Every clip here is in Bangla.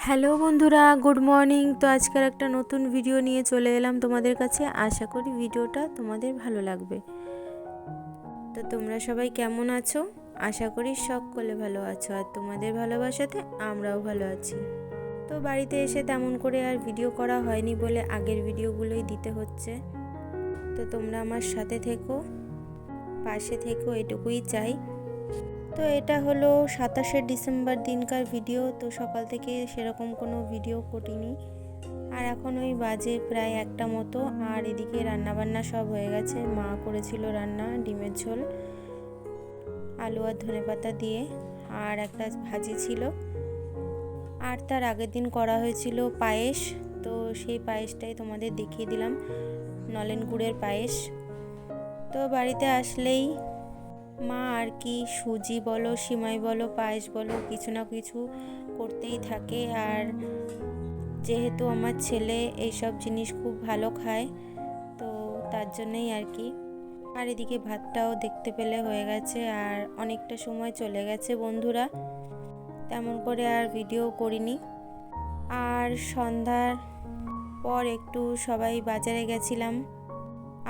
হ্যালো বন্ধুরা, গুড মর্নিং। তো আজকের একটা নতুন ভিডিও নিয়ে চলে এলাম তোমাদের কাছে। আশা করি ভিডিওটা তোমাদের ভালো লাগবে। তো তোমরা সবাই কেমন আছো? আশা করি সকলে ভালো আছো, আর তোমাদের ভালোবাসাতে আমরাও ভালো আছি। তো বাড়িতে এসে তেমন করে আর ভিডিও করা হয়নি বলে আগের ভিডিওগুলোই দিতে হচ্ছে। তো তোমরা আমার সাথে থেকো, পাশে থেকো, এটুকুই চাই। তো এটা হলো 27শে ডিসেম্বর দিনকার ভিডিও। তো সকাল থেকে সেরকম কোনো ভিডিও করিনি, আর এখন ওই বাজে প্রায় 1টা মতো। আর এদিকে রান্নাবান্না সব হয়ে গেছে। মা করেছিল রান্না, ডিমের ঝোল, আলু আর ধনেপাতা দিয়ে, আর একটা ভাজি ছিল। আর তার আগের দিন করা হয়েছিল পায়েস। তো সেই পায়েসটাই তোমাদের দেখিয়ে দিলাম, নলেন গুড়ের পায়েস। তো বাড়িতে আসলেই মা আর কি সুজি বলো, সিমাই বলো, পায়েস বলো, কিছু না কিছু করতেই থাকে। আর যেহেতু আমার ছেলে এইসব জিনিস খুব ভালো খায়, তো তার জন্যই আর কি। আর এদিকে ভাতটাও দেখতে পেলে হয়ে গেছে, আর অনেকটা সময় চলে গেছে বন্ধুরা, তেমন করে আর ভিডিও করিনি। আর সন্ধ্যার পর একটু সবাই বাজারে গেছিলাম,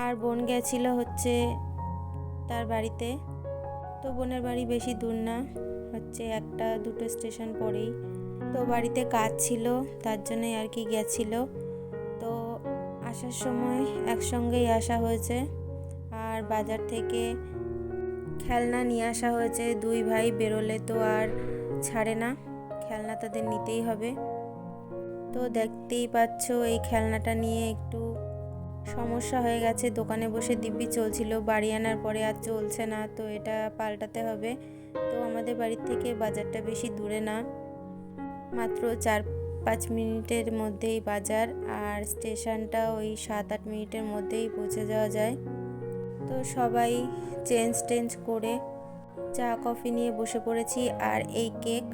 আর বোন গেছিল হচ্ছে তার বাড়িতে। তো বোনের বাড়ি বেশি দূর না, হচ্ছে 1-2 স্টেশন পরেই। তো বাড়িতে কাজ ছিল, তার জন্যই আর কি গেছিল। তো আসার সময় একসঙ্গেই আসা হয়েছে। আর বাজার থেকে খেলনা নিয়ে আসা হয়েছে। 2 ভাই বেরোলে তো আর ছাড়ে না, খেলনা তাদের নিতেই হবে। তো দেখতেই পাচ্ছ এই খেলনাটা নিয়ে একটু সমস্যা হয়ে গেছে। দোকানে বসে দিব্যি চলছিল, বাড়ি আনার পরে আর চলছে না, তো এটা পাল্টাতে হবে। তো আমাদের বাড়ির থেকে বাজারটা বেশি দূরে না, মাত্র 4-5 মিনিটের মধ্যেই বাজার, আর স্টেশনটা ওই 7-8 মিনিটের মধ্যেই পৌঁছে যাওয়া যায়। তো সবাই চেঞ্জ করে চা কফি নিয়ে বসে পড়েছি। আর এই কেক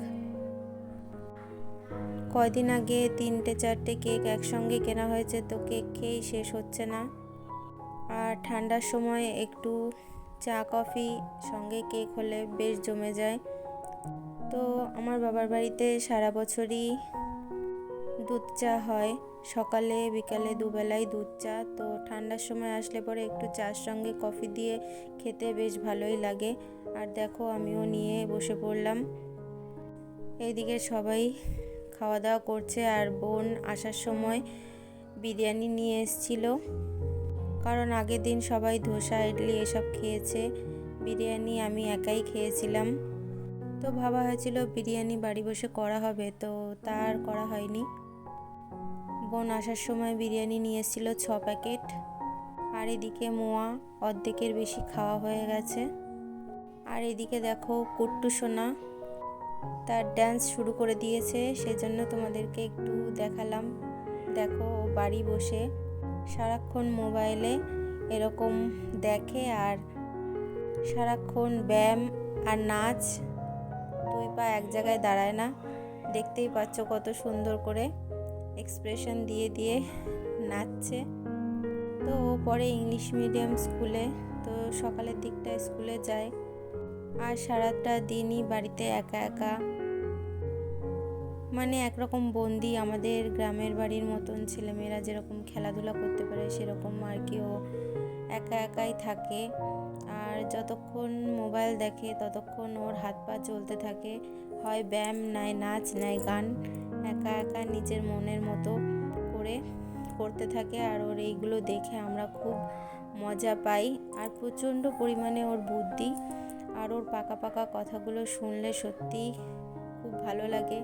কয়দিন আগে 3-4টে কেক একসঙ্গে কেনা হয়েছে, তো কেক খেয়েই শেষ হচ্ছে না। আর ঠান্ডার সময় একটু চা কফি সঙ্গে কেক হলে বেশ জমে যায়। তো আমার বাবার বাড়িতে সারা বছরই দুধ চা হয়, সকালে বিকালে দুবেলাই দুধ চা। তো ঠান্ডার সময় আসলে পরে একটু চার সঙ্গে কফি দিয়ে খেতে বেশ ভালোই লাগে। আর দেখো আমিও নিয়ে বসে পড়লাম। এইদিকে সবাই খাওয়া দাওয়া করছে, আর বোন আসার সময় বিরিয়ানি নিয়ে এসেছিল, কারণ আগের দিন সবাই ধোসা ইডলি এসব খেয়েছে, বিরিয়ানি আমি একাই খেয়েছিলাম। তো ভাবা হয়েছিল বিরিয়ানি বাড়ি বসে করা হবে, তো তার করা হয়নি। বোন আসার সময় বিরিয়ানি নিয়ে এসেছিল 6 প্যাকেট। আর এদিকে মোয়া অর্ধেকের বেশি খাওয়া হয়ে গেছে। আর এদিকে দেখো কুট্টু সোনা তার ড্যান্স শুরু করে দিয়েছে, সেজন্য তোমাদেরকে একটু দেখালাম। দেখো ও বাড়ি বসে সারাক্ষণ মোবাইলে এরকম দেখে, আর সারাক্ষণ ব্যায়াম আর নাচ, 2 পা এক জায়গায় দাঁড়ায় না। দেখতেই পাচ্ছ কত সুন্দর করে এক্সপ্রেশন দিয়ে দিয়ে নাচছে। তো ও পড়ে ইংলিশ মিডিয়াম স্কুলে, তো সকালের দিকটা স্কুলে যায়, আর সারাটা দিনই বাড়িতে একা একা, মানে একরকম বন্দি। আমাদের গ্রামের বাড়ির মতন ছেলেমেয়েরা যেরকম খেলাধুলা করতে পারে সেরকম আর কি ও একা একাই থাকে। আর যতক্ষণ মোবাইল দেখে ততক্ষণ ওর হাত পা চলতে থাকে, হয় ব্যায়াম, নাই নাচ, নাই গান, একা একা নিজের মনের মতো করে করতে থাকে। আর ওর এইগুলো দেখে আমরা খুব মজা পাই, আর প্রচণ্ড পরিমাণে ওর বুদ্ধি, আর ওর পাকা পাকা কথাগুলো শুনলে সত্যিই খুব ভালো লাগে।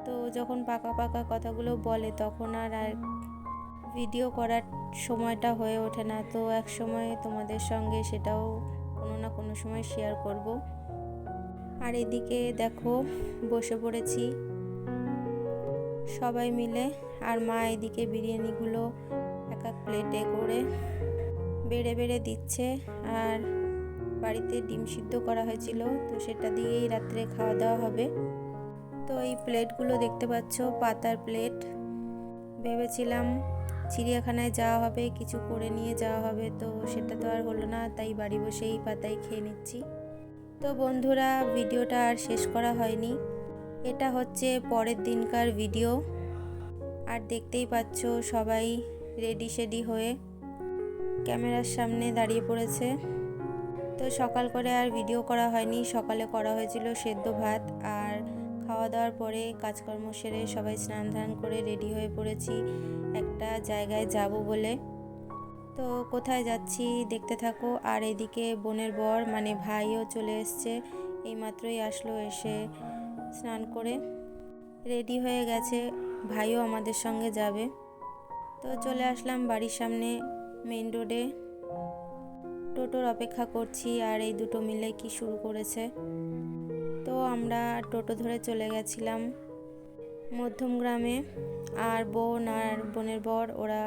তো যখন পাকা পাকা কথাগুলো বলে তখন আর ভিডিও করার সময়টা হয়ে ওঠে না। তো এক সময় তোমাদের সঙ্গে সেটাও কোনো না কোনো সময় শেয়ার করব। আর এদিকে দেখো বসে পড়েছি সবাই মিলে, আর মা এদিকে বিরিয়ানিগুলো এক এক প্লেটে করে বেড়ে বেড়ে দিচ্ছে। আর বাড়িতে ডিম সিদ্ধ করা হয়েছিল, তো সেটা দিয়েই রাত্রে খাওয়া দাওয়া হবে। তো এই প্লেটগুলো দেখতে পাচ্ছ পাতার প্লেট। ভেবেছিলাম চিড়িয়াখানায় যাওয়া হবে, কিছু করে নিয়ে যাওয়া হবে, তো সেটা তো আর হলো না, তাই বাড়ি বসেই পাতায় খেয়ে নিচ্ছি। তো বন্ধুরা ভিডিওটা আর শেষ করা হয়নি, এটা হচ্ছে পরের দিনকার ভিডিও। আর দেখতেই পাচ্ছ সবাই রেডি শেডি হয়ে ক্যামেরার সামনে দাঁড়িয়ে পড়েছে। তো সকাল করে আর ভিডিও করা হয়নি, সকালে করা হয়েছিল সেদ্ধ ভাত। আর খাওয়া দাওয়ার পরে কাজকর্ম সেরে সবাই স্নান ধান করে রেডি হয়ে পড়েছি একটা জায়গায় যাব বলে। তো কোথায় যাচ্ছি দেখতে থাকো। আর এদিকে বোনের বর মানে ভাইও চলে এসছে, এইমাত্রই আসলো, এসে স্নান করে রেডি হয়ে গেছে, ভাইও আমাদের সঙ্গে যাবে। তো চলে আসলাম বাড়ির সামনে মেইন রোডে, টোটোর অপেক্ষা করছি। আর এই দুটো মিলে কি শুরু করেছে। তো আমরা টোটো ধরে চলে গেছিলাম মধ্যমগ্রামে। আর বোন আর বোনের বর ওরা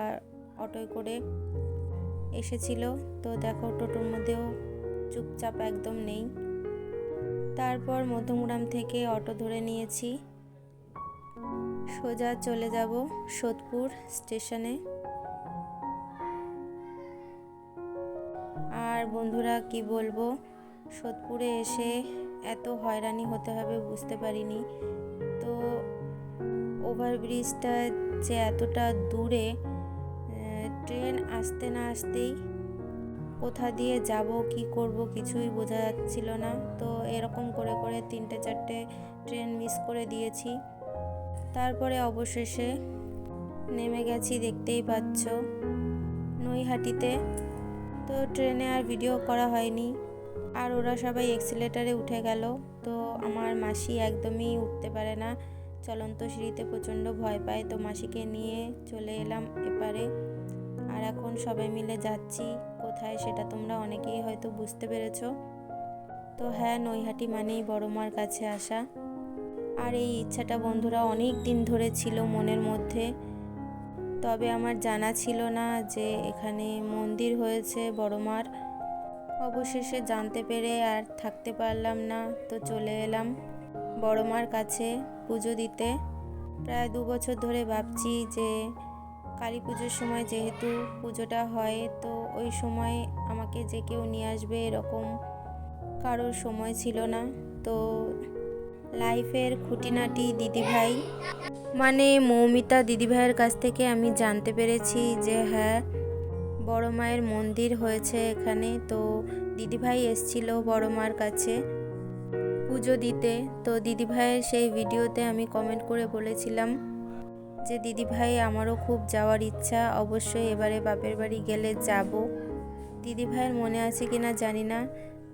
অটোয় করে এসেছিল। তো দেখো টোটোর মধ্যেও চুপচাপ একদম নেই। তারপর মধ্যমগ্রাম থেকে অটো ধরে নিয়েছি, সোজা চলে যাব সোদপুর স্টেশনে। আর বন্ধুরা কি বলবো, সোদপুরে এসে এত হয়রানি হতে হবে বুঝতে পারিনি। তো ওভারব্রিজটা যে এতটা দূরে, ট্রেন আসতে না আসতেই কোথা দিয়ে যাব কি করব কিছুই বোঝা যাচ্ছিল না। তো এরকম করে করে 3-4টে ট্রেন মিস করে দিয়েছি। তারপরে অবশেষে নেমে গেছি, দেখতেই পাচ্ছ নৈহাটিতে। তো ট্রেনে আর ভিডিও করা হয়নি। আর ওরা সবাই এক্সিলেটারে উঠে গেল। তো আমার মাসি একদমই উঠতে পারে না, চলন্ত সিঁড়িতে প্রচণ্ড ভয় পায়। তো মাসিকে নিয়ে চলে এলাম এপারে। আর এখন সবাই মিলে যাচ্ছি কোথায় সেটা তোমরা অনেকেই হয়তো বুঝতে পেরেছ। তো হ্যাঁ, নৈহাটি মানেই বড় মার কাছে আসা। আর এই ইচ্ছাটা বন্ধুরা অনেক দিন ধরে ছিল মনের মধ্যে, তবে আমার জানা ছিল না যে এখানে মন্দির হয়েছে বড় মার। অবশেষে জানতে পেরে আর থাকতে পারলাম না, তো চলে এলাম বড় মার কাছে পুজো দিতে। প্রায় 2 বছর ধরে ভাবছি যে কালী পুজোর সময় যেহেতু পুজোটা হয়, তো ওই সময় আমাকে যে কেউ নিয়ে আসবে এরকম কারোর সময় ছিল না। তো লাইফের খুঁটিনাটি দিদিভাই মানে মৌমিতা দিদিভাইয়ের কাছ থেকে আমি জানতে পেরেছি যে হ্যাঁ, বড় মায়ের মন্দির হয়েছে এখানে। তো দিদিভাই এসেছিল বড় মার কাছে পুজো দিতে। তো দিদিভাইয়ের সেই ভিডিওতে আমি কমেন্ট করে বলেছিলাম যে দিদিভাই আমারও খুব যাওয়ার ইচ্ছা, অবশ্যই এবারে বাপের বাড়ি গেলে যাব। দিদিভাইয়ের মনে আছে কিনা জানি না,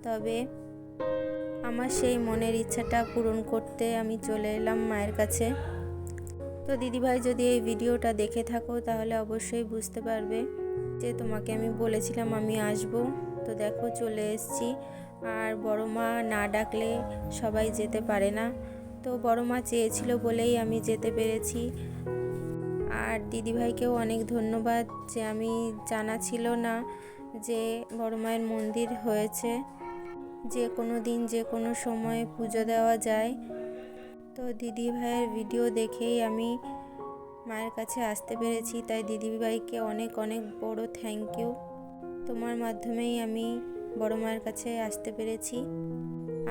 তবে আমার সেই মনের ইচ্ছাটা পূরণ করতে আমি চলে এলাম মায়ের কাছে। তো দিদিভাই যদি এই ভিডিওটা দেখে থাকো তাহলে অবশ্যই বুঝতে পারবে যে তোমাকে আমি বলেছিলাম আমি আসব। তো দেখো চলে এসেছি। আর বড় মা না ডাকলে সবাই যেতে পারে না, তো বড় মা চেয়েছিল বলেই আমি যেতে পেরেছি। আর দিদিভাইকেও অনেক ধন্যবাদ যে আমি জানা ছিল না যে বড় মায়ের মন্দির হয়েছে, যে কোনো দিন যে কোনো সময় পুজো দেওয়া যায়। তো দিদিভাইয়ের ভিডিও দেখেই আমি মায়ের কাছে আসতে পেরেছি, তাই দিদিভাইকে অনেক অনেক বড় থ্যাংক ইউ। তোমার মাধ্যমেই আমি বড় মায়ের কাছে আসতে পেরেছি।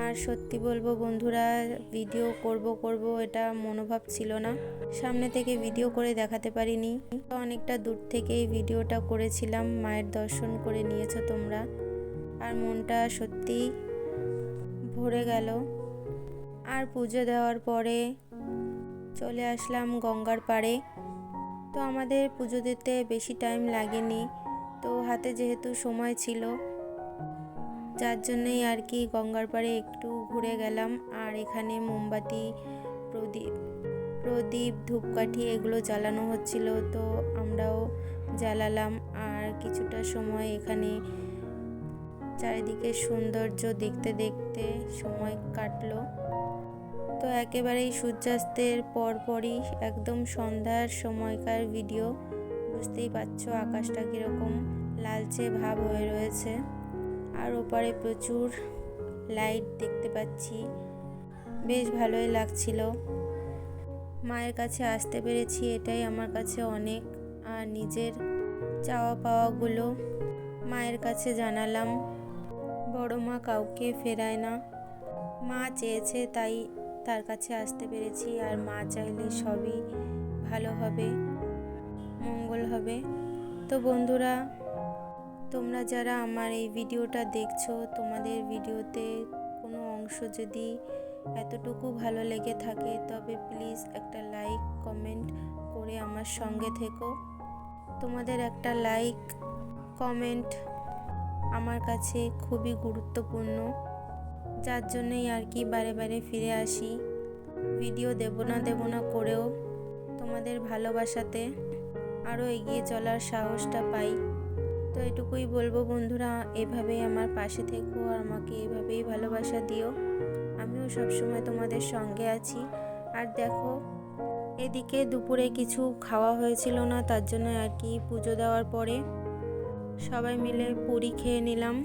আর সত্যি বলবো বন্ধুরা, ভিডিও করব এটা মনোভাব ছিল না, সামনে থেকে ভিডিও করে দেখাতে পারিনি। অনেকটা দূর থেকেই ভিডিওটা করেছিলাম, মায়ের দর্শন করে নিয়েছো তোমরা। আর মনটা সত্যিই ভরে গেল। আর পুজো দেওয়ার পরে চলে আসলাম গঙ্গার পাড়ে। তো আমাদের পুজো দিতে বেশি টাইম লাগেনি, তো হাতে যেহেতু সময় ছিল যার জন্যই আর কি গঙ্গার পাড়ে একটু ঘুরে গেলাম। আর এখানে মোমবাতি, প্রদীপ ধূপকাঠি এগুলো জ্বালানো হচ্ছিল, তো আমরাও জ্বালালাম। আর কিছুটা সময় এখানে চারিদিকে সৌন্দর্য দেখতে দেখতে সময় কাটলো। তো একেবারেই সূর্যাস্তের পরপরই একদম সন্ধ্যার সময়কার ভিডিও, বুঝতেই পারছো আকাশটা কীরকম লালচে ভাব হয়ে রয়েছে। আর ওপারে প্রচুর লাইট দেখতে পাচ্ছি, বেশ ভালোই লাগছিল। মায়ের কাছে আসতে পেরেছি এটাই আমার কাছে অনেক। আর নিজের চাওয়া পাওয়াগুলো মায়ের কাছে জানালাম। বড় মা কাউকে ফেরায় না, মা চেয়েছে তাই তার কাছে আসতে পেরেছি। আর মা চাইলে সবই ভালো হবে, মঙ্গল হবে। তো বন্ধুরা, তোমরা যারা আমার এই ভিডিওটা দেখছো, তোমাদের ভিডিওতে কোনো অংশ যদি এতটুকু ভালো লেগে থাকে তবে প্লিজ একটা লাইক কমেন্ট করে আমার সঙ্গে থেকো। তোমাদের একটা লাইক কমেন্ট আমার কাছে খুবই গুরুত্বপূর্ণ, যার জন্যই আর কি বারে বারে ফিরে আসি। ভিডিও দেব না করেও তোমাদের ভালোবাসাতে আরও এগিয়ে চলার সাহসটা পাই। তো এটুকুই বলবো বন্ধুরা, এভাবেই আমার পাশে থেকো আর আমাকে এভাবেই ভালোবাসা দিও। আমিও সবসময় তোমাদের সঙ্গে আছি। আর দেখো, এদিকে দুপুরে কিছু খাওয়া হয়েছিল না, তার জন্য আর কি পুজো দেওয়ার পরে সবাই মিলে পুরি খেয়ে নিলাম।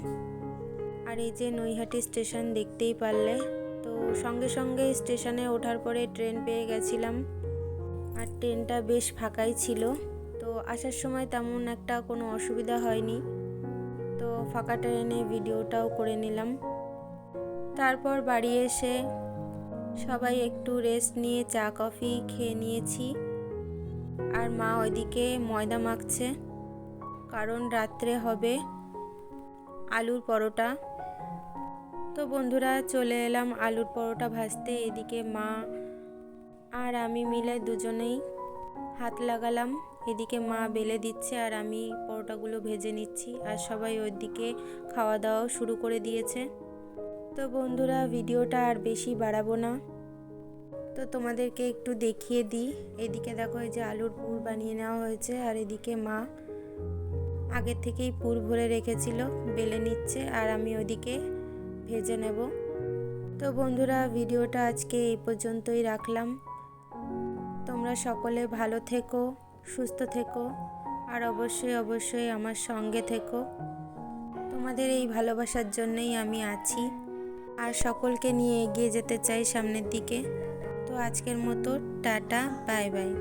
আর এই যে নৈহাটি স্টেশন দেখতেই পারলে, তো সঙ্গে সঙ্গে স্টেশনে ওঠার পরে ট্রেন পেয়ে গেছিলাম। আর ট্রেনটা বেশ ফাঁকাই ছিল, তো আসার সময় তেমন একটা কোনো অসুবিধা হয়নি। তো ফাঁকা ট্রেনে ভিডিওটাও করে নিলাম। তারপর বাড়ি এসে সবাই একটু রেস্ট নিয়ে চা কফি খেয়ে নিয়েছি। আর মা ওইদিকে ময়দা মাখছে, কারণ রাত্রে হবে আলুর পরোটা। তো বন্ধুরা, চলে এলাম আলুর পরোটা ভাজতে। এদিকে মা আর আমি মিলে দুজনেই হাত লাগালাম। এদিকে মা বেলে দিচ্ছে আর আমি পরোটাগুলো ভেজে নিচ্ছি। আর সবাই ওইদিকে খাওয়া দাওয়াও শুরু করে দিয়েছে। তো বন্ধুরা, ভিডিওটা আর বেশি বাড়াবো না, তো তোমাদেরকে একটু দেখিয়ে দিই। এদিকে দেখো, এই যে আলুর পুর বানিয়ে নেওয়া হয়েছে। আর এদিকে মা আগের থেকেই পুর ভরে রেখেছিল, বেলে নিচ্ছে আর আমি ওদিকে ভেজে নেব। তো বন্ধুরা, ভিডিওটা আজকে এই পর্যন্তই রাখলাম। তোমরা সকলে ভালো থেকো, সুস্থ থেকো আর অবশ্যই আমার সঙ্গে থেকো। তোমাদের এই ভালোবাসার জন্যই আমি আছি আর সকলকে নিয়ে এগিয়ে যেতে চাই সামনের দিকে। তো আজকের মতো টাটা, বাই বাই।